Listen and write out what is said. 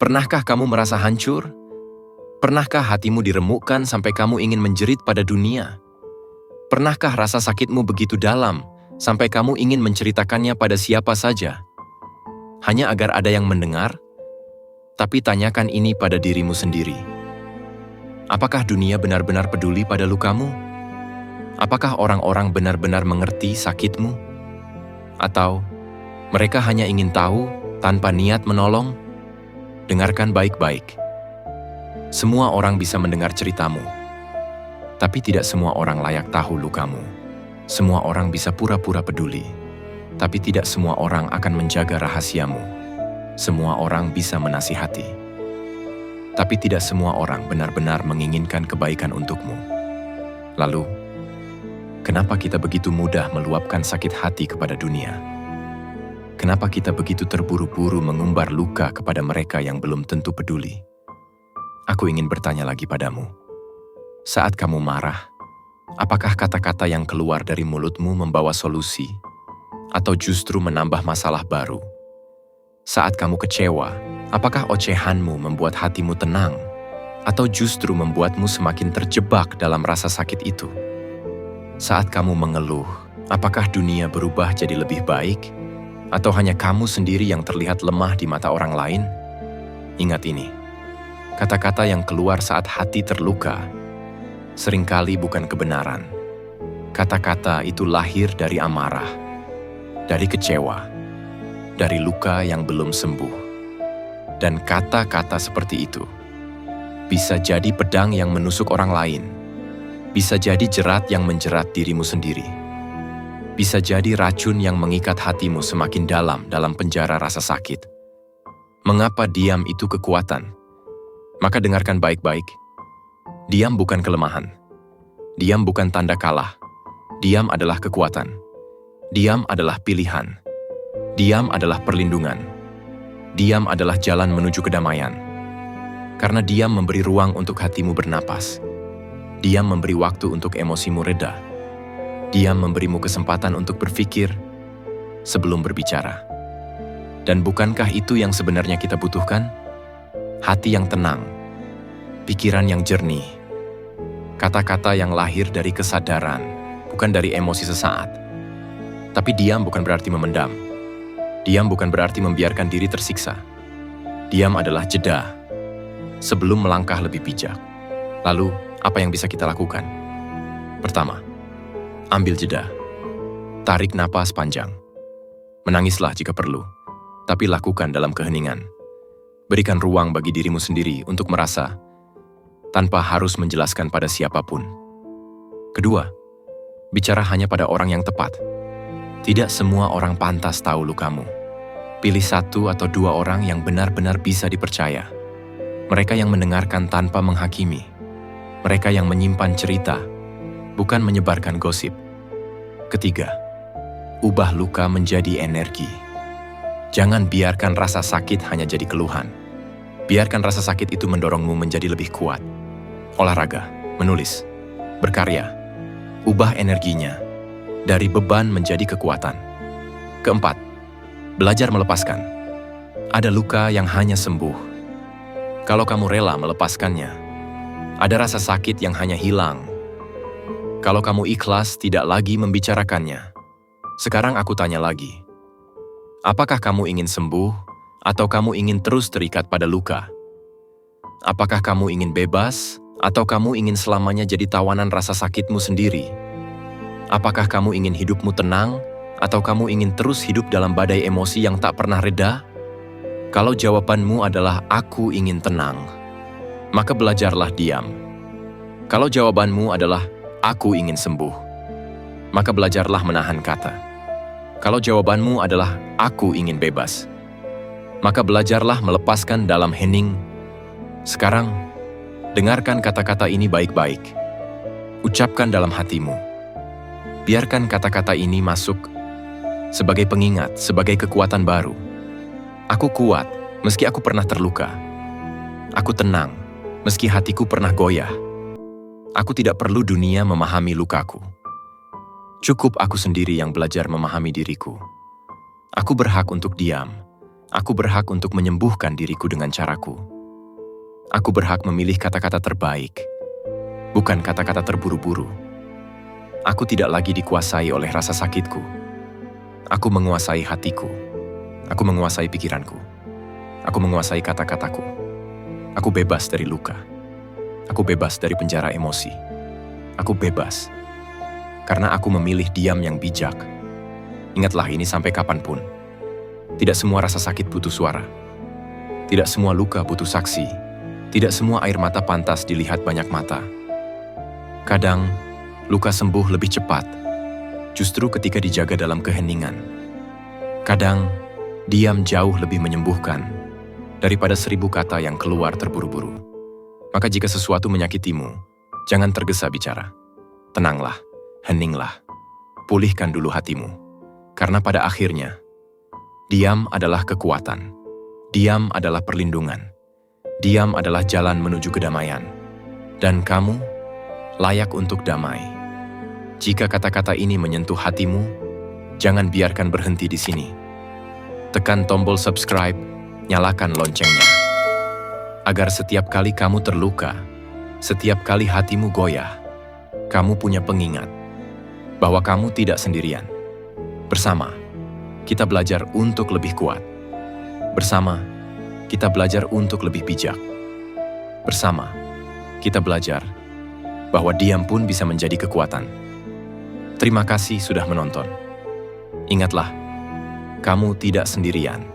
Pernahkah kamu merasa hancur? Pernahkah hatimu diremukkan sampai kamu ingin menjerit pada dunia? Pernahkah rasa sakitmu begitu dalam sampai kamu ingin menceritakannya pada siapa saja? Hanya agar ada yang mendengar? Tapi tanyakan ini pada dirimu sendiri. Apakah dunia benar-benar peduli pada lukamu? Apakah orang-orang benar-benar mengerti sakitmu? Atau mereka hanya ingin tahu tanpa niat menolong? Dengarkan baik-baik. Semua orang bisa mendengar ceritamu, tapi tidak semua orang layak tahu lukamu. Semua orang bisa pura-pura peduli, tapi tidak semua orang akan menjaga rahasiamu. Semua orang bisa menasihati, tapi tidak semua orang benar-benar menginginkan kebaikan untukmu. Lalu, kenapa kita begitu mudah meluapkan sakit hati kepada dunia? Kenapa kita begitu terburu-buru mengumbar luka kepada mereka yang belum tentu peduli? Aku ingin bertanya lagi padamu. Saat kamu marah, apakah kata-kata yang keluar dari mulutmu membawa solusi, atau justru menambah masalah baru? Saat kamu kecewa, apakah ocehanmu membuat hatimu tenang, atau justru membuatmu semakin terjebak dalam rasa sakit itu? Saat kamu mengeluh, apakah dunia berubah jadi lebih baik, atau hanya kamu sendiri yang terlihat lemah di mata orang lain? Ingat ini, kata-kata yang keluar saat hati terluka seringkali bukan kebenaran. Kata-kata itu lahir dari amarah, dari kecewa, dari luka yang belum sembuh. Dan kata-kata seperti itu bisa jadi pedang yang menusuk orang lain, bisa jadi jerat yang menjerat dirimu sendiri, bisa jadi racun yang mengikat hatimu semakin dalam penjara rasa sakit. Mengapa diam itu kekuatan? Maka dengarkan baik-baik. Diam bukan kelemahan. Diam bukan tanda kalah. Diam adalah kekuatan. Diam adalah pilihan. Diam adalah perlindungan. Diam adalah jalan menuju kedamaian. Karena diam memberi ruang untuk hatimu bernapas. Diam memberi waktu untuk emosimu reda. Diam memberimu kesempatan untuk berpikir sebelum berbicara. Dan bukankah itu yang sebenarnya kita butuhkan? Hati yang tenang, pikiran yang jernih, kata-kata yang lahir dari kesadaran, bukan dari emosi sesaat. Tapi diam bukan berarti memendam. Diam bukan berarti membiarkan diri tersiksa. Diam adalah jeda sebelum melangkah lebih bijak. Lalu, apa yang bisa kita lakukan? Pertama, ambil jeda. Tarik napas panjang. Menangislah jika perlu, tapi lakukan dalam keheningan. Berikan ruang bagi dirimu sendiri untuk merasa, tanpa harus menjelaskan pada siapapun. Kedua, bicara hanya pada orang yang tepat. Tidak semua orang pantas tahu lukamu. Pilih 1 atau 2 orang yang benar-benar bisa dipercaya. Mereka yang mendengarkan tanpa menghakimi. Mereka yang menyimpan cerita, bukan menyebarkan gosip. Ketiga, ubah luka menjadi energi. Jangan biarkan rasa sakit hanya jadi keluhan. Biarkan rasa sakit itu mendorongmu menjadi lebih kuat. Olahraga, menulis, berkarya. Ubah energinya dari beban menjadi kekuatan. Keempat, belajar melepaskan. Ada luka yang hanya sembuh kalau kamu rela melepaskannya. Ada rasa sakit yang hanya hilang kalau kamu ikhlas tidak lagi membicarakannya. Sekarang aku tanya lagi. Apakah kamu ingin sembuh atau kamu ingin terus terikat pada luka? Apakah kamu ingin bebas atau kamu ingin selamanya jadi tawanan rasa sakitmu sendiri? Apakah kamu ingin hidupmu tenang atau kamu ingin terus hidup dalam badai emosi yang tak pernah reda? Kalau jawabanmu adalah aku ingin tenang, maka belajarlah diam. Kalau jawabanmu adalah aku ingin sembuh, maka belajarlah menahan kata. Kalau jawabanmu adalah aku ingin bebas, maka belajarlah melepaskan dalam hening. Sekarang, dengarkan kata-kata ini baik-baik. Ucapkan dalam hatimu. Biarkan kata-kata ini masuk sebagai pengingat, sebagai kekuatan baru. Aku kuat, meski aku pernah terluka. Aku tenang, meski hatiku pernah goyah. Aku tidak perlu dunia memahami lukaku. Cukup aku sendiri yang belajar memahami diriku. Aku berhak untuk diam. Aku berhak untuk menyembuhkan diriku dengan caraku. Aku berhak memilih kata-kata terbaik, bukan kata-kata terburu-buru. Aku tidak lagi dikuasai oleh rasa sakitku. Aku menguasai hatiku. Aku menguasai pikiranku. Aku menguasai kata-kataku. Aku bebas dari luka. Aku bebas dari penjara emosi. Aku bebas. Karena aku memilih diam yang bijak. Ingatlah ini sampai kapanpun. Tidak semua rasa sakit butuh suara. Tidak semua luka butuh saksi. Tidak semua air mata pantas dilihat banyak mata. Kadang, luka sembuh lebih cepat, justru ketika dijaga dalam keheningan. Kadang, diam jauh lebih menyembuhkan daripada 1000 kata yang keluar terburu-buru. Maka jika sesuatu menyakitimu, jangan tergesa bicara. Tenanglah, heninglah, pulihkan dulu hatimu. Karena pada akhirnya, diam adalah kekuatan. Diam adalah perlindungan. Diam adalah jalan menuju kedamaian. Dan kamu layak untuk damai. Jika kata-kata ini menyentuh hatimu, jangan biarkan berhenti di sini. Tekan tombol subscribe, nyalakan loncengnya. Agar setiap kali kamu terluka, setiap kali hatimu goyah, kamu punya pengingat bahwa kamu tidak sendirian. Bersama, kita belajar untuk lebih kuat. Bersama, kita belajar untuk lebih bijak. Bersama, kita belajar bahwa diam pun bisa menjadi kekuatan. Terima kasih sudah menonton. Ingatlah, kamu tidak sendirian.